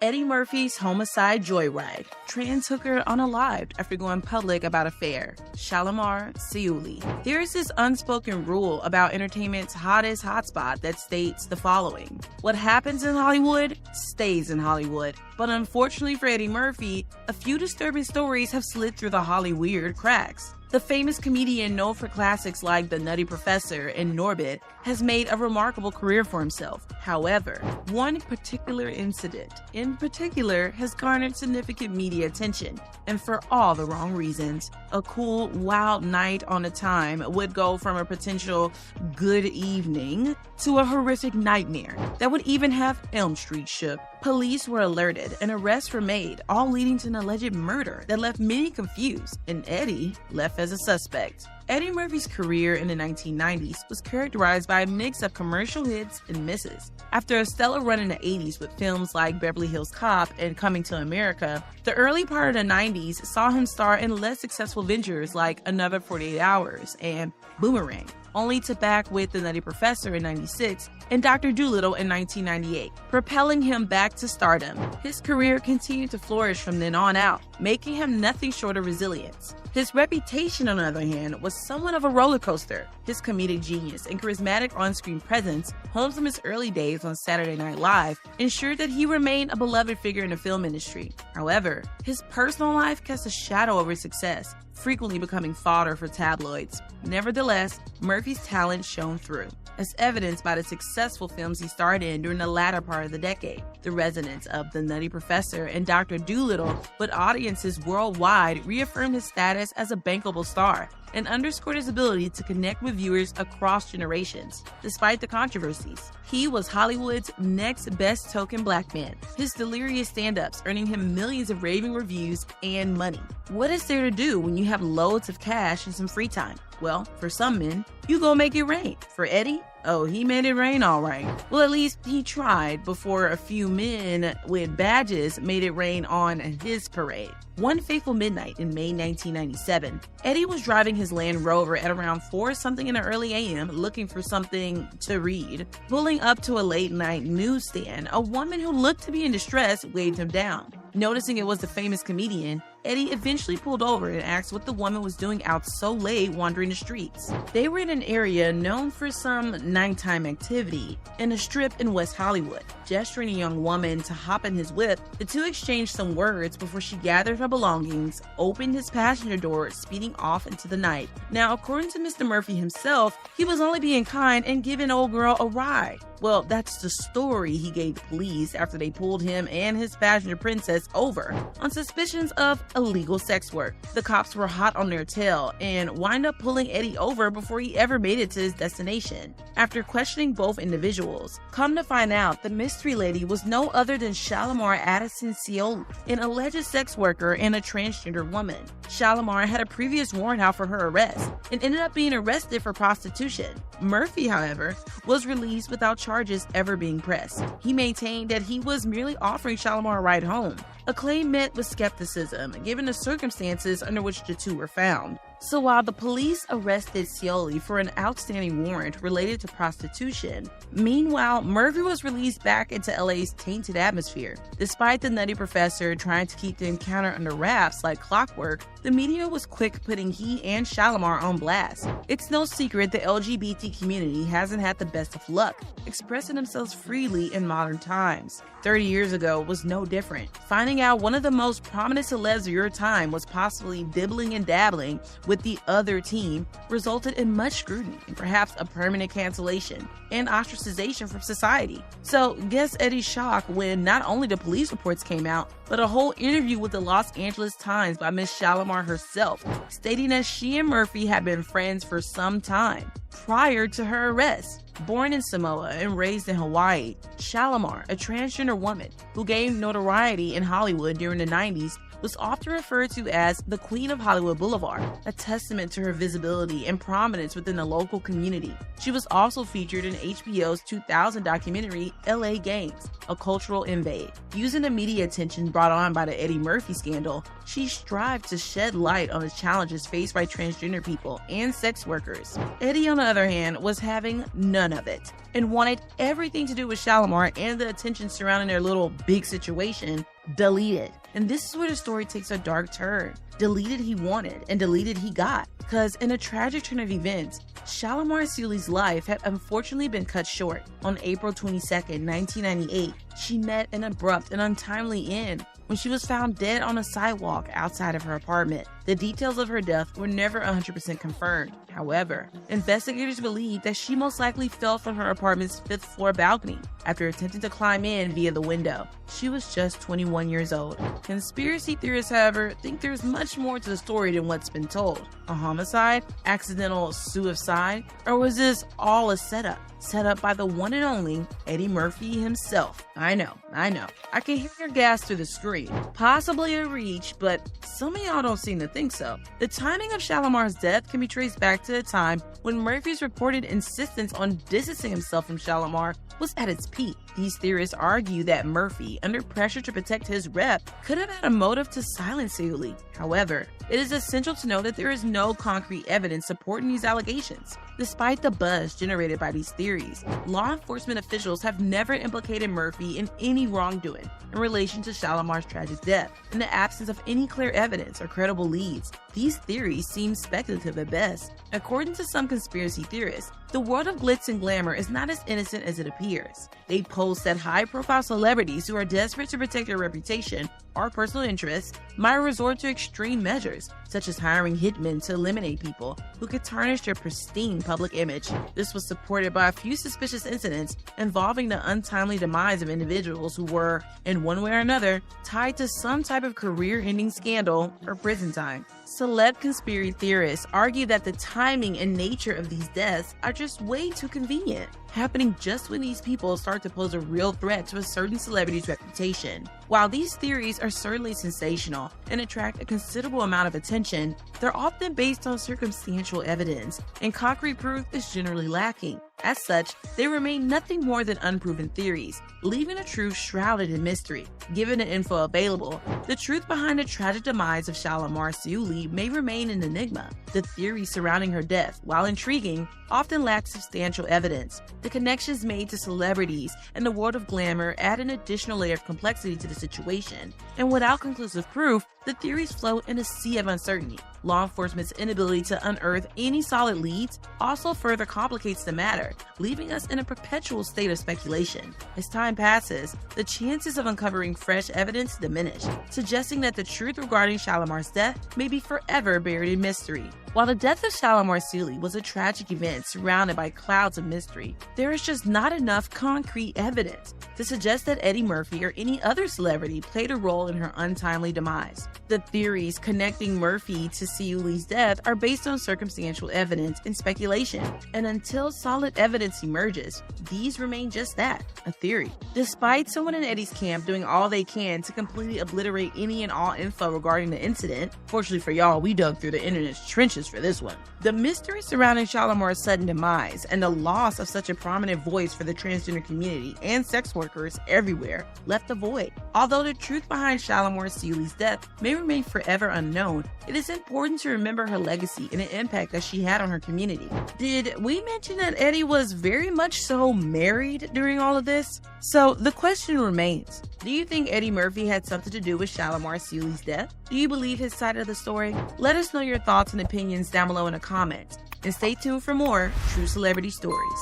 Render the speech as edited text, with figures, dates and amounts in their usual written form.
Eddie Murphy's Homicide joyride. Trans hooker unalived after going public about affair. Shalimar Seiuli. There is this unspoken rule about entertainment's hottest hotspot that states the following: what happens in Hollywood stays in Hollywood. But unfortunately for Eddie Murphy, a few disturbing stories have slid through the Hollyweird cracks. The famous comedian known for classics like The Nutty Professor and Norbit has made a remarkable career for himself. However, one particular incident in particular has garnered significant media attention, and for all the wrong reasons. A cool, wild night on a time would go from a potential good evening to a horrific nightmare that would even have Elm Street shook. Police were alerted and arrests were made, all leading to an alleged murder that left many confused, and Eddie left as a suspect. Eddie Murphy's career in the 1990s was characterized by a mix of commercial hits and misses. After a stellar run in the 80s with films like Beverly Hills Cop and Coming to America, the early part of the 90s saw him star in less successful ventures like Another 48 Hours and Boomerang, only to back with The Nutty Professor in '96 and Dr. Dolittle in 1998, propelling him back to stardom. His career continued to flourish from then on out, making him nothing short of resilience. His reputation, on the other hand, was somewhat of a roller coaster. His comedic genius and charismatic on-screen presence, home from his early days on Saturday Night Live, ensured that he remained a beloved figure in the film industry. However, his personal life cast a shadow over his success, frequently becoming fodder for tabloids. Nevertheless, Murphy's talent shone through, as evidenced by the successful films he starred in during the latter part of the decade. The resonance of The Nutty Professor and Dr. Dolittle with audiences worldwide reaffirmed his status as a bankable star and underscored his ability to connect with viewers across generations. Despite the controversies, he was Hollywood's next best token black man, his delirious stand-ups earning him millions of raving reviews and money. What is there to do when you have loads of cash and some free time? Well, for some men, you go make it rain. For Eddie, oh, he made it rain all right. Well, at least he tried before a few men with badges made it rain on his parade. One fateful midnight in May 1997, Eddie was driving his Land Rover at around 4-something in the early a.m. looking for something to read. Pulling up to a late-night newsstand, a woman who looked to be in distress waved him down. Noticing it was the famous comedian, Eddie eventually pulled over and asked what the woman was doing out so late wandering the streets. They were in an area known for some nighttime activity in a strip in West Hollywood. Gesturing a young woman to hop in his whip, the two exchanged some words before she gathered her belongings, opened his passenger door, speeding off into the night. Now, according to Mr. Murphy himself, he was only being kind and giving old girl a ride. Well, that's the story he gave the police after they pulled him and his passenger princess over on suspicions of illegal sex work. The cops were hot on their tail and wind up pulling Eddie over before he ever made it to his destination. After questioning both individuals, come to find out the mystery lady was no other than Shalimar Seiuli, an alleged sex worker and a transgender woman. Shalimar had a previous warrant out for her arrest and ended up being arrested for prostitution. Murphy, however, was released without charges ever being pressed. He maintained that he was merely offering Shalimar a ride home, a claim met with skepticism given the circumstances under which the two were found. So while the police arrested Seiuli for an outstanding warrant related to prostitution, meanwhile, Murphy was released back into LA's tainted atmosphere. Despite the Nutty Professor trying to keep the encounter under wraps like clockwork, the media was quick putting he and Shalimar on blast. It's no secret the LGBT community hasn't had the best of luck expressing themselves freely in modern times. 30 years ago was no different. Finding out one of the most prominent celebs of your time was possibly dibbling and dabbling with the other team resulted in much scrutiny and perhaps a permanent cancellation and ostracization from society. So guess Eddie's shock when not only the police reports came out, but a whole interview with the Los Angeles Times by Miss Shalimar herself, stating that she and Murphy had been friends for some time prior to her arrest. Born in Samoa and raised in Hawaii, Shalimar, a transgender woman who gained notoriety in Hollywood during the 90s, was often referred to as the Queen of Hollywood Boulevard, a testament to her visibility and prominence within the local community. She was also featured in HBO's 2000 documentary LA Gangs, a cultural invade. Using the media attention brought on by the Eddie Murphy scandal, she strived to shed light on the challenges faced by transgender people and sex workers. Eddie, on the other hand, was having none of it and wanted everything to do with Shalimar and the attention surrounding their little big situation deleted. And this is where the story takes a dark turn. Deleted he wanted and deleted he got. Because in a tragic turn of events, Shalimar Seiuli's life had unfortunately been cut short. On April 22, 1998, she met an abrupt and untimely end when she was found dead on a sidewalk outside of her apartment. The details of her death were never 100% confirmed. However, investigators believe that she most likely fell from her apartment's 5th floor balcony after attempting to climb in via the window. She was just 21 years old. Conspiracy theorists, however, think there's much more to the story than what's been told. A homicide? Accidental suicide? Or was this all a setup? Set up by the one and only Eddie Murphy himself. I know. I can hear your gas through the screen. Possibly a reach, but some of y'all don't seem to think so. The timing of Shalimar's death can be traced back to a time when Murphy's reported insistence on distancing himself from Shalimar was at its peak. These theorists argue that Murphy, under pressure to protect his rep, could have had a motive to silence Seiuli. However, it is essential to know that there is no concrete evidence supporting these allegations. Despite the buzz generated by these theories, law enforcement officials have never implicated Murphy in any wrongdoing in relation to Shalimar's tragic death. In the absence of any clear evidence or credible leads, these theories seem speculative at best. According to some conspiracy theorists, the world of glitz and glamour is not as innocent as it appears. They post that high-profile celebrities who are desperate to protect their reputation or personal interests might resort to extreme measures, such as hiring hitmen to eliminate people who could tarnish their pristine public image. This was supported by a few suspicious incidents involving the untimely demise of individuals who were, in one way or another, tied to some type of career-ending scandal or prison time. Celeb conspiracy theorists argue that the timing and nature of these deaths are just way too convenient, happening just when these people start to pose a real threat to a certain celebrity's reputation. While these theories are certainly sensational and attract a considerable amount of attention, they're often based on circumstantial evidence, and concrete proof is generally lacking. As such, they remain nothing more than unproven theories, leaving the truth shrouded in mystery. Given the info available, the truth behind the tragic demise of Shalimar Seiuli may remain an enigma. The theories surrounding her death, while intriguing, often lack substantial evidence. The connections made to celebrities and the world of glamour add an additional layer of complexity to the situation, and without conclusive proof, the theories float in a sea of uncertainty. Law enforcement's inability to unearth any solid leads also further complicates the matter, leaving us in a perpetual state of speculation. As time passes, the chances of uncovering fresh evidence diminish, suggesting that the truth regarding Shalimar's death may be forever buried in mystery. While the death of Shalimar Seiuli was a tragic event surrounded by clouds of mystery, there is just not enough concrete evidence to suggest that Eddie Murphy or any other celebrity played a role in her untimely demise. The theories connecting Murphy to Seiuli's death are based on circumstantial evidence and speculation, and until solid evidence emerges, these remain just that, a theory. Despite someone in Eddie's camp doing all they can to completely obliterate any and all info regarding the incident, fortunately for y'all, we dug through the internet's trenches for this one. The mystery surrounding Shalimar's sudden demise and the loss of such a prominent voice for the transgender community and sex workers everywhere left a void. Although the truth behind Shalimar Seiuli's death may remain forever unknown, it is important to remember her legacy and the impact that she had on her community. Did we mention that Eddie was very much so married during all of this? So the question remains, do you think Eddie Murphy had something to do with Shalimar Seiuli's death? Do you believe his side of the story? Let us know your thoughts and opinions down below in the comments. And stay tuned for more true celebrity stories.